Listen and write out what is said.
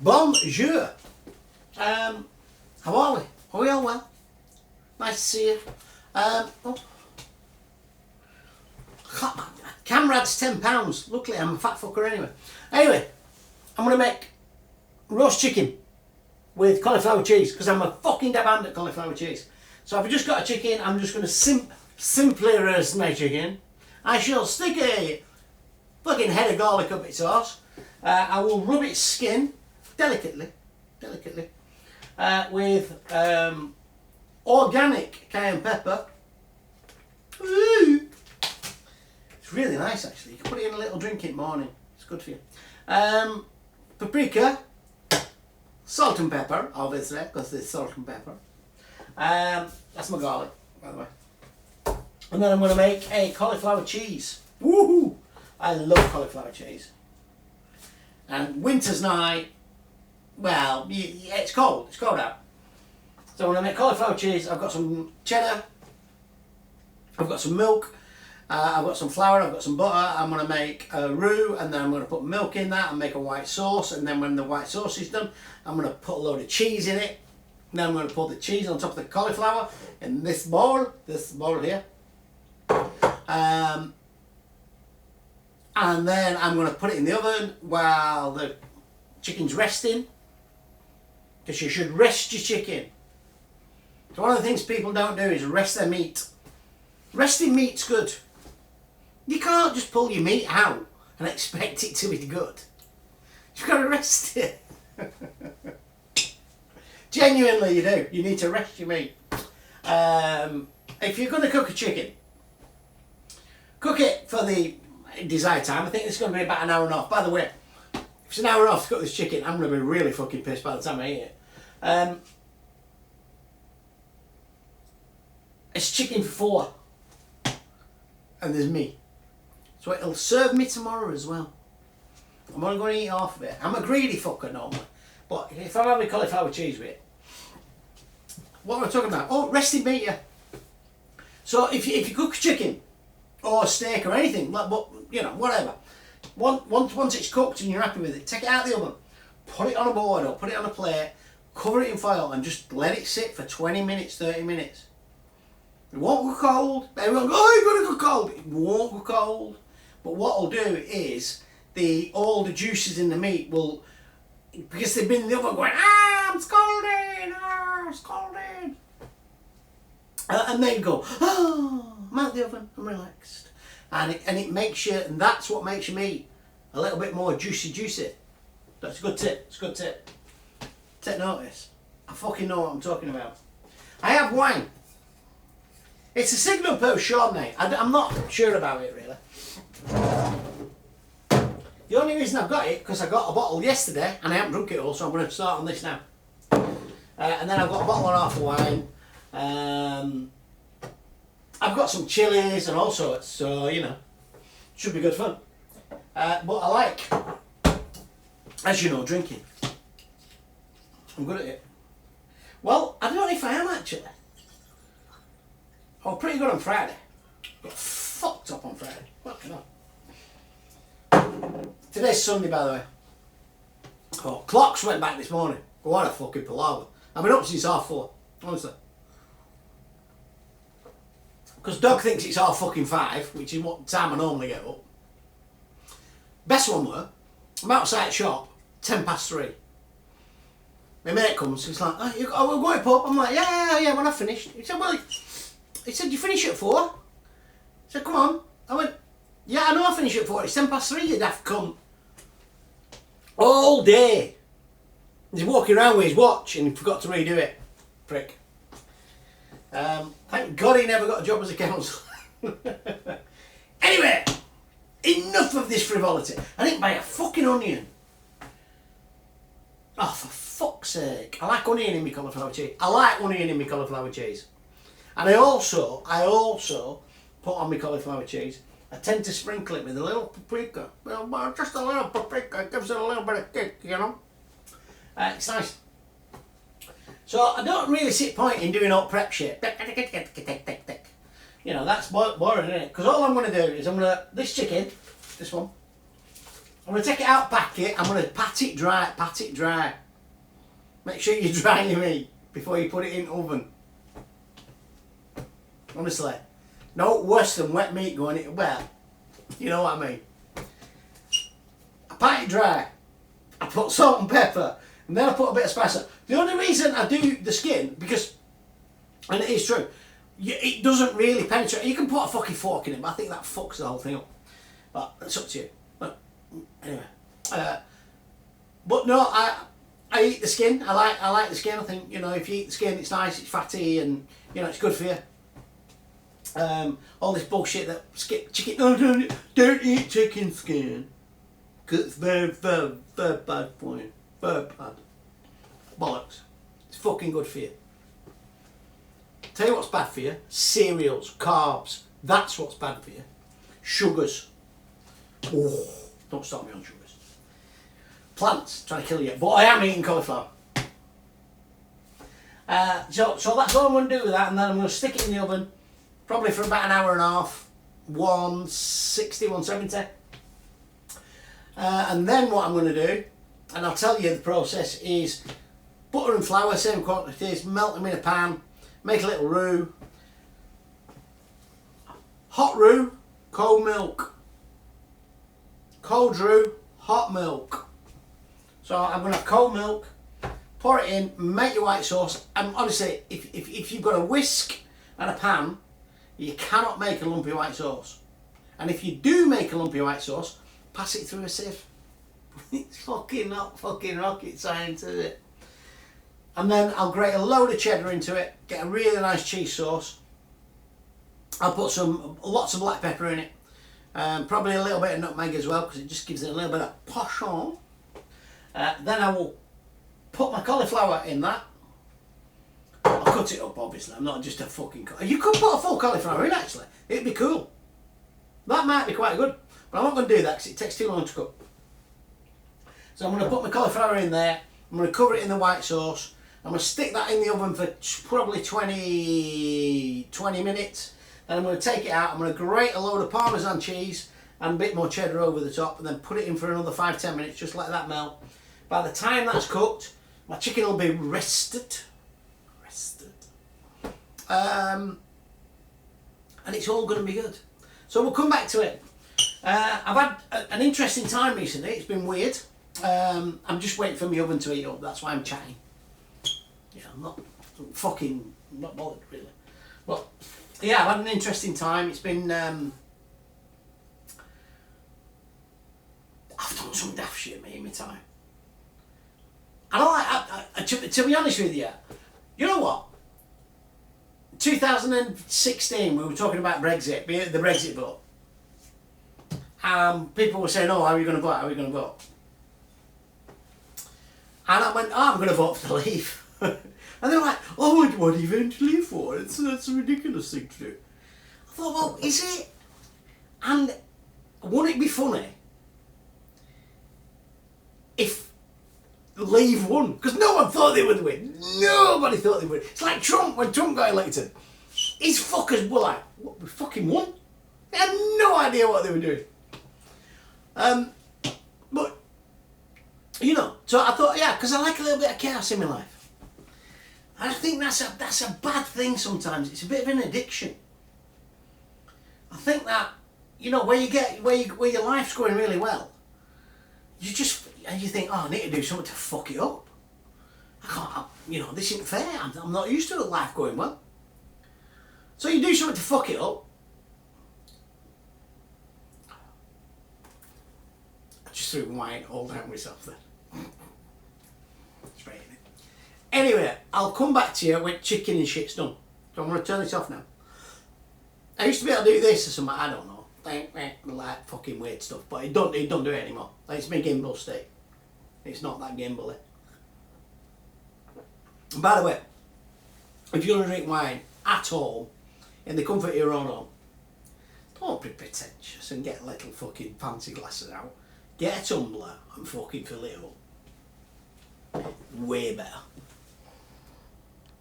Bonjour. How are we? Are we all well? Nice to see you. Camera adds £10. Luckily, I'm a fat fucker anyway. Anyway, I'm going to make roast chicken with cauliflower cheese because I'm a fucking dab hand at cauliflower cheese. So I've just got a chicken. I'm just going to simply roast my chicken. I shall stick a fucking head of garlic up its arse. I will rub its skin delicately, with organic cayenne pepper. Ooh. It's really nice actually. You can put it in a little drink in the morning. It's good for you. Paprika, salt and pepper, obviously, because there's salt and pepper. That's my garlic, by the way. And then I'm going to make a cauliflower cheese. Woohoo! I love cauliflower cheese. And winter's night, well, yeah, it's cold. It's cold out. So I'm going to make cauliflower cheese. I've got some cheddar. I've got some milk. I've got some flour. I've got some butter. I'm going to make a roux, and then I'm going to put milk in that and make a white sauce. And then when the white sauce is done, I'm going to put a load of cheese in it. And then I'm going to put the cheese on top of the cauliflower in this bowl here. And then I'm going to put it in the oven while the chicken's resting. Because you should rest your chicken. So one of the things people don't do is rest their meat. Resting meat's good. You can't just pull your meat out and expect it to be good. You've got to rest it. Genuinely you do. You need to rest your meat. If you're going to cook a chicken, cook it for the desired time. I think it's going to be about an hour and a half. By the way, if it's an hour and a half to cook this chicken, I'm going to be really fucking pissed by the time I eat it. It's chicken for 4. And there's me. So it'll serve me tomorrow as well. I'm only going to eat half of it. I'm a greedy fucker normally. But if I'm having cauliflower cheese with it, what am I talking about? Oh, rested meat, yeah. So if you cook chicken or steak or anything, but you know, whatever. Once it's cooked and you're happy with it, take it out of the oven, put it on a board or put it on a plate, cover it in foil and just let it sit for 20 minutes, 30 minutes. It won't go cold. Everyone goes, oh, you're going to go cold. It won't go cold. But what it'll do is all the juices in the meat will, because they've been in the oven going, I'm scalding, scalding. And then go, oh, I'm out the oven, I'm relaxed. And it makes you, and that's what makes your meat a little bit more juicy. That's a good tip, it's a good tip. Take notice. I fucking know what I'm talking about. I have wine. It's a Signal Peau Chardonnay. I'm not sure about it really. The only reason I've got it, because I got a bottle yesterday and I haven't drunk it all, so I'm going to start on this now. And then I've got a bottle and a half of wine. I've got some chilies and all sorts, so you know, should be good fun. But I like, as you know, drinking. I'm good at it. Well, I don't know if I am actually. I was pretty good on Friday. Got fucked up on Friday. Fucking hell. Today's Sunday, by the way. Oh, clocks went back this morning. What a fucking palaver. I've been up since 4:30, honestly. Because Doug thinks it's 5:30, which is what time I normally get up. Best one were, I'm outside the shop, 3:10. My mate comes, he's like, oh, we're going to pub. I'm like, yeah, when I finished. He said, well, you finish at 4? I said, come on. I went, yeah, I know I finish at 4. It's 3:10, you'd have to come. All day. He's walking around with his watch and he forgot to redo it. Prick. Thank God he never got a job as a counsellor. Anyway, enough of this frivolity. I didn't buy a fucking onion. Oh, for fuck's sake. I like onion in my cauliflower cheese. I like onion in my cauliflower cheese. And I also put on my cauliflower cheese, I tend to sprinkle it with a little paprika. Well, just a little paprika, it gives it a little bit of kick, you know. It's nice. So I don't really see a point in doing all prep shit. You know, that's boring, isn't it? Because all I'm going to do is this chicken, this one, I'm I'm going to take it out, pack it. I'm going to pat it dry. Make sure you dry your meat before you put it in the oven. Honestly. No worse than wet meat going in. Well, you know what I mean. I pat it dry. I put salt and pepper. And then I put a bit of spice on. The only reason I do the skin, because, and it is true, it doesn't really penetrate. You can put a fucking fork in it, but I think that fucks the whole thing up. But it's up to you. But anyway. But no, I eat the skin. I like the skin. I think, you know, if you eat the skin, it's nice, it's fatty, and, you know, it's good for you. All this bullshit that chicken, no, don't eat chicken skin, because it's very, very, very bad for you. Very bad. Bollocks. It's fucking good for you. Tell you what's bad for you: cereals, carbs. That's what's bad for you. Sugars. Oh, don't start me on sugars. Plants trying to kill you. But I am eating cauliflower. So that's all I'm going to do with that, and then I'm going to stick it in the oven, probably for about an hour and a half, 160, 170. And then what I'm going to do, and I'll tell you the process, is butter and flour, same quantities, melt them in a pan, make a little roux. Hot roux, cold milk. Cold roux, hot milk. So I'm going to have cold milk, pour it in, make your white sauce. And honestly, if you've got a whisk and a pan, you cannot make a lumpy white sauce. And if you do make a lumpy white sauce, pass it through a sieve. It's fucking not fucking rocket science, is it? And then I'll grate a load of cheddar into it, get a really nice cheese sauce. I'll put lots of black pepper in it, probably a little bit of nutmeg as well, because it just gives it a little bit of pochon. Then I will put my cauliflower in that. I'll cut it up, obviously. I'm not just a fucking... You could put a full cauliflower in, actually. It'd be cool. That might be quite good. But I'm not going to do that because it takes too long to cook. So I'm going to put my cauliflower in there. I'm going to cover it in the white sauce. I'm going to stick that in the oven for probably 20 minutes. Then I'm going to take it out. I'm going to grate a load of Parmesan cheese and a bit more cheddar over the top, and then put it in for another 5-10 minutes, just let that melt. By the time that's cooked, my chicken will be rested. And it's all going to be good. So we'll come back to it. I've had an interesting time recently. It's been weird. I'm just waiting for my oven to heat up. That's why I'm chatting. Yeah, I'm not bothered really. But yeah, I've had an interesting time. It's been I've done some daft shit, mate, in my time. And to be honest with you, you know what? 2016, we were talking about Brexit, the Brexit vote. People were saying, oh, how are you going to vote? How are you going to vote? And I went, oh, I'm going to vote for the Leave. And they're like, oh, what are you going to leave for? That's a ridiculous thing to do. I thought, well, is it? And wouldn't it be funny if Leave won? Because no one thought they would win. Nobody thought they would. It's like Trump, when Trump got elected. His fuckers were like, what, we fucking won? They had no idea what they were doing. But, you know, so I thought, yeah, because I like a little bit of chaos in my life. I think that's a bad thing sometimes. It's a bit of an addiction. I think that, you know, where your life's going really well, you think, oh, I need to do something to fuck it up. I can't, you know, this isn't fair. I'm not used to life going well. So you do something to fuck it up. I just threw wine all down myself then. Straight in it. Anyway, I'll come back to you when chicken and shit's done. So I'm going to turn this off now. I used to be able to do this or something, I don't know. Like fucking weird stuff, but it don't do it anymore. Like, it's my gimbal stick. It's not that gimbal. And by the way, if you're going to drink wine at home, in the comfort of your own home, don't be pretentious and get little fucking fancy glasses out. Get a tumbler and fucking fill it up. Way better.